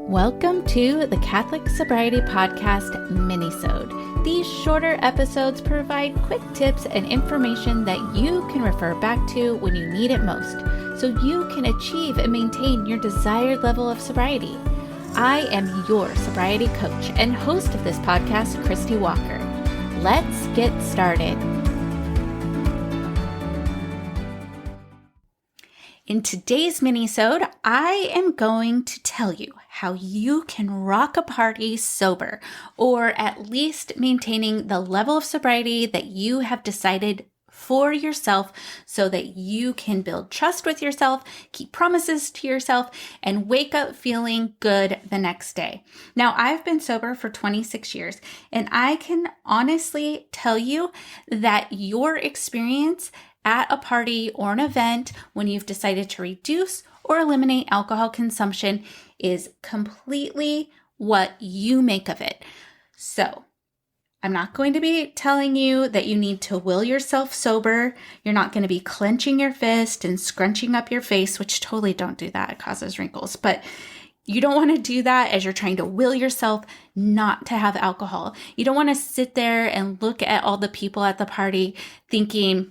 Welcome to the Catholic Sobriety Podcast MINISODE. These shorter episodes provide quick tips and information that you can refer back to when you need it most, so you can achieve and maintain your desired level of sobriety. I am your sobriety coach and host of this podcast, Christy Walker. Let's get started. In today's minisode, I am going to tell you how you can rock a party sober, or at least maintaining the level of sobriety that you have decided for yourself so that you can build trust with yourself, keep promises to yourself, and wake up feeling good the next day. Now, I've been sober for 26 years, and I can honestly tell you that your experience at a party or an event when you've decided to reduce or eliminate alcohol consumption is completely what you make of it. So, I'm not going to be telling you that you need to will yourself sober. You're not going to be clenching your fist and scrunching up your face, which totally don't do that. It causes wrinkles. But you don't want to do that as you're trying to will yourself not to have alcohol. You don't want to sit there and look at all the people at the party thinking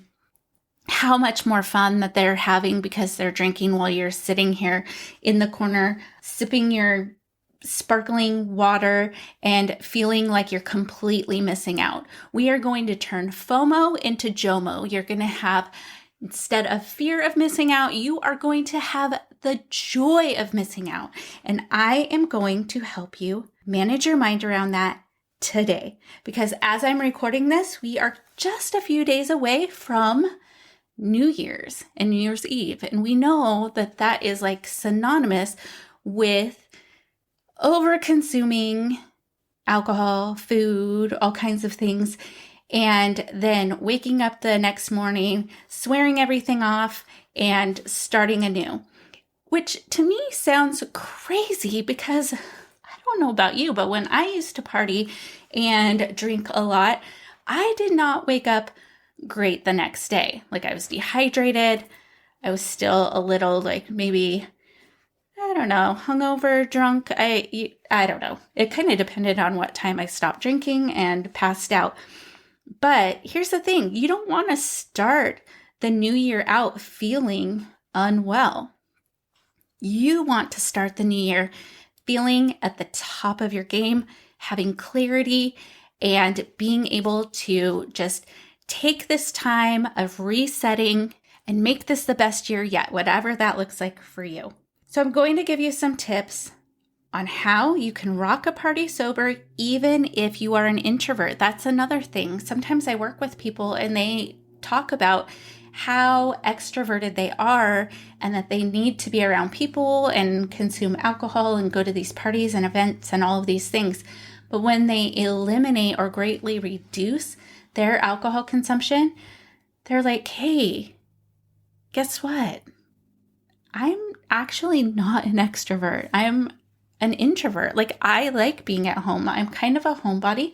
how much more fun that they're having because they're drinking while you're sitting here in the corner, sipping your sparkling water and feeling like you're completely missing out. We are going to turn FOMO into JOMO. You're going to have, instead of fear of missing out, you are going to have the joy of missing out. And I am going to help you manage your mind around that today. Because as I'm recording this, we are just a few days away from New Year's and New Year's Eve. And we know that that is like synonymous with over consuming alcohol, food, all kinds of things, and then waking up the next morning, swearing everything off and starting anew, which to me sounds crazy because I don't know about you, but when I used to party and drink a lot, I did not wake up great the next day. Like, I was dehydrated. I was still a little like maybe, I don't know, hungover, drunk. I don't know. It kind of depended on what time I stopped drinking and passed out. But here's the thing. You don't want to start the new year out feeling unwell. You want to start the new year feeling at the top of your game, having clarity, and being able to just take this time of resetting and make this the best year yet, whatever that looks like for you. So I'm going to give you some tips on how you can rock a party sober even if you are an introvert. That's another thing. Sometimes I work with people and they talk about how extroverted they are and that they need to be around people and consume alcohol and go to these parties and events and all of these things. But when they eliminate or greatly reduce their alcohol consumption, they're like, hey, guess what? I'm actually not an extrovert. I'm an introvert. Like, I like being at home. I'm kind of a homebody.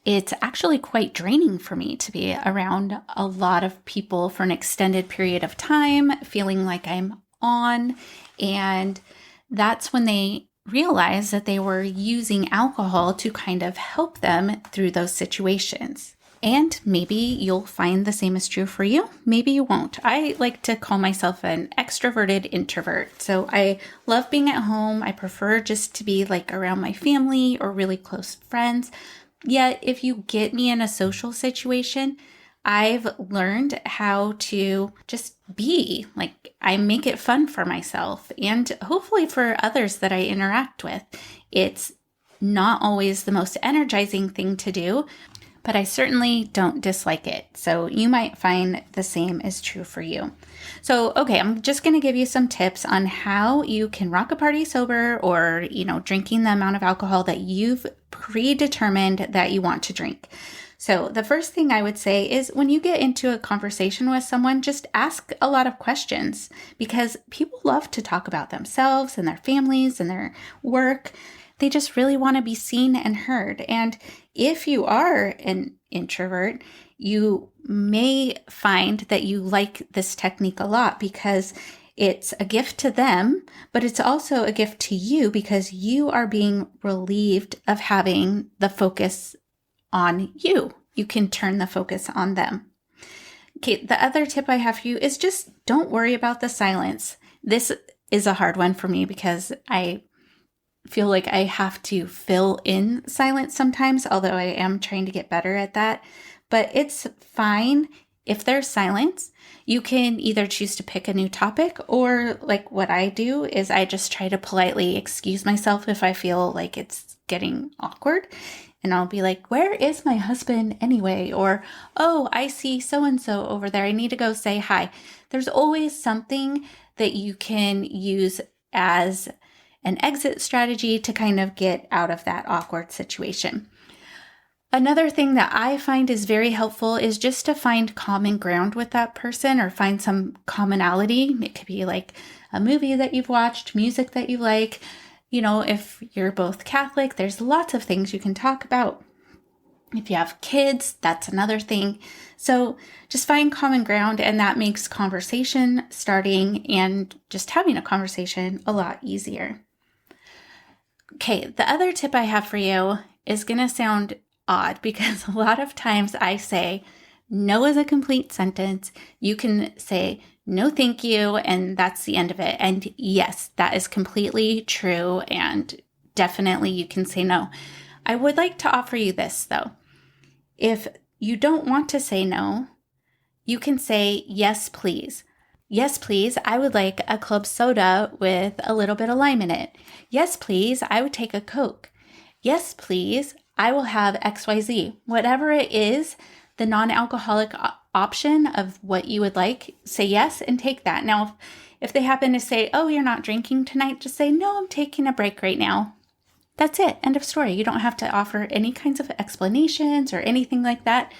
It's actually quite draining for me to be around a lot of people for an extended period of time, feeling like I'm on. And that's when they realized that they were using alcohol to kind of help them through those situations. And maybe you'll find the same is true for you. Maybe you won't. I like to call myself an extroverted introvert. So I love being at home. I prefer just to be like around my family or really close friends. Yet if you get me in a social situation, I've learned how to just be. Like, I make it fun for myself and hopefully for others that I interact with. It's not always the most energizing thing to do, but I certainly don't dislike it. So you might find the same is true for you. So, okay, I'm just going to give you some tips on how you can rock a party sober or, drinking the amount of alcohol that you've predetermined that you want to drink. So the first thing I would say is when you get into a conversation with someone, just ask a lot of questions because people love to talk about themselves and their families and their work. They just really want to be seen and heard. And if you are an introvert, you may find that you like this technique a lot because It's a gift to them, but it's also a gift to you because you are being relieved of having the focus on you. You can turn the focus on them. Okay, the other tip I have for you is just don't worry about the silence. This is a hard one for me because I feel like I have to fill in silence sometimes, although I am trying to get better at that. But it's fine if there's silence. You can either choose to pick a new topic, or like what I do is I just try to politely excuse myself if I feel like it's getting awkward. And I'll be like, where is my husband anyway? Or, oh, I see so-and-so over there. I need to go say hi. There's always something that you can use as an exit strategy to kind of get out of that awkward situation. Another thing that I find is very helpful is just to find common ground with that person or find some commonality. It could be like a movie that you've watched, music that you like. You know, if you're both Catholic, there's lots of things you can talk about. If you have kids, that's another thing. So just find common ground, and that makes conversation starting and just having a conversation a lot easier. Okay, the other tip I have for you is going to sound odd because a lot of times I say no is a complete sentence. You can say no, thank you, and that's the end of it. And yes, that is completely true, and definitely you can say no. I would like to offer you this though. If you don't want to say no, you can say yes, please. Yes, please, I would like a club soda with a little bit of lime in it. Yes, please, I would take a Coke. Yes, please, I will have XYZ. Whatever it is, the non-alcoholic option of what you would like, say yes and take that. Now, if they happen to say, oh, you're not drinking tonight, just say, no, I'm taking a break right now. That's it. End of story. You don't have to offer any kinds of explanations or anything like that.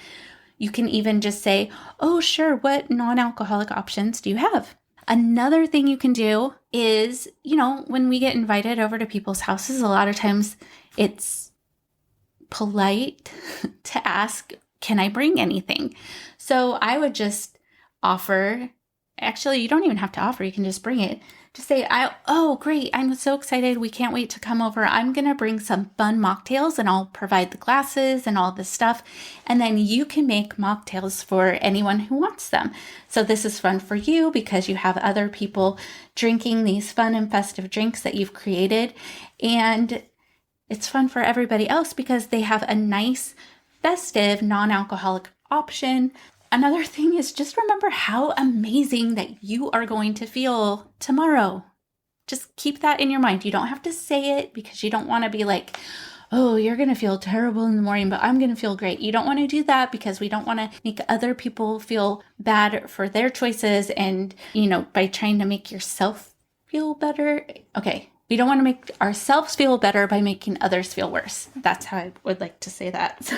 You can even just say, oh, sure, what non-alcoholic options do you have? Another thing you can do is, when we get invited over to people's houses, a lot of times it's polite to ask, can I bring anything? So I would just offer, actually, you don't even have to offer, you can just bring it. Just say, oh, great, I'm so excited. We can't wait to come over. I'm going to bring some fun mocktails and I'll provide the glasses and all this stuff. And then you can make mocktails for anyone who wants them. So this is fun for you because you have other people drinking these fun and festive drinks that you've created. And it's fun for everybody else because they have a nice, festive, non-alcoholic option. Another thing is just remember how amazing that you are going to feel tomorrow. Just keep that in your mind. You don't have to say it because you don't want to be like, oh, you're going to feel terrible in the morning, but I'm going to feel great. You don't want to do that because we don't want to make other people feel bad for their choices and, by trying to make yourself feel better. Okay. We don't want to make ourselves feel better by making others feel worse. That's how I would like to say that. So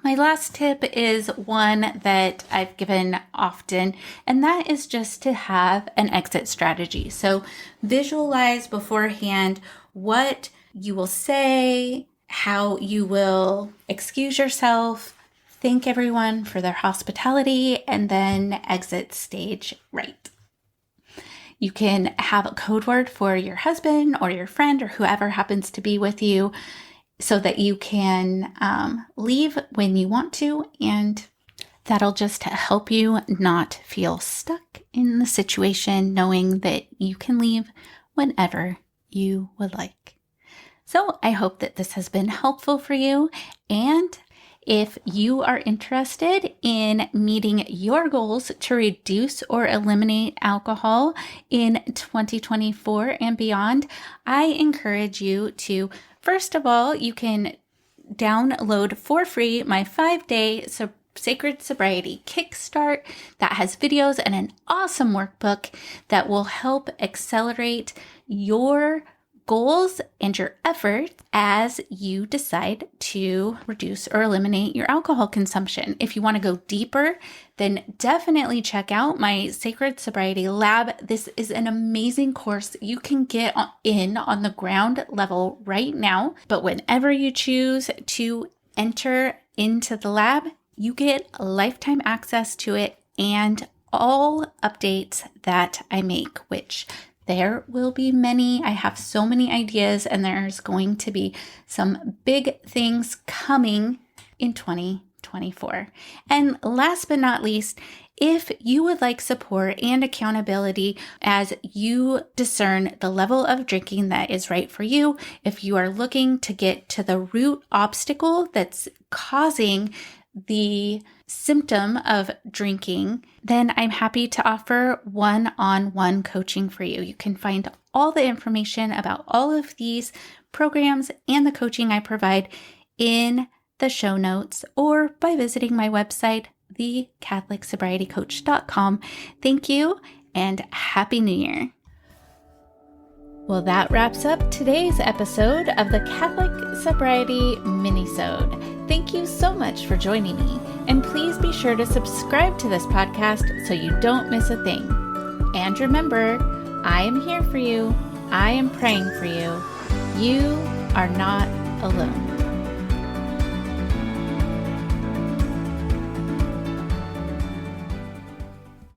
my last tip is one that I've given often, and that is just to have an exit strategy. So visualize beforehand what you will say, how you will excuse yourself, thank everyone for their hospitality, and then exit stage right. You can have a code word for your husband or your friend or whoever happens to be with you so that you can leave when you want to, and that'll just help you not feel stuck in the situation, knowing that you can leave whenever you would like. So I hope that this has been helpful for you, and if you are interested in meeting your goals to reduce or eliminate alcohol in 2024 and beyond, I encourage you to, first of all, you can download for free my 5-day Sacred Sobriety Kick Start that has videos and an awesome workbook that will help accelerate your goals and your efforts as you decide to reduce or eliminate your alcohol consumption. If you want to go deeper, then definitely check out my Sacred Sobriety Lab. This is an amazing course. You can get in on the ground level right now, but whenever you choose to enter into the lab, you get lifetime access to it and all updates that I make, which there will be many. I have so many ideas, and there's going to be some big things coming in 2024. And last but not least, if you would like support and accountability as you discern the level of drinking that is right for you, if you are looking to get to the root obstacle that's causing the symptom of drinking, then I'm happy to offer one-on-one coaching for you. You can find all the information about all of these programs and the coaching I provide in the show notes or by visiting my website, thecatholicsobrietycoach.com. Thank you and Happy New Year. Well, that wraps up today's episode of the Catholic Sobriety Minisode. Thank you so much for joining me, and please be sure to subscribe to this podcast so you don't miss a thing. And remember, I am here for you. I am praying for you. You are not alone.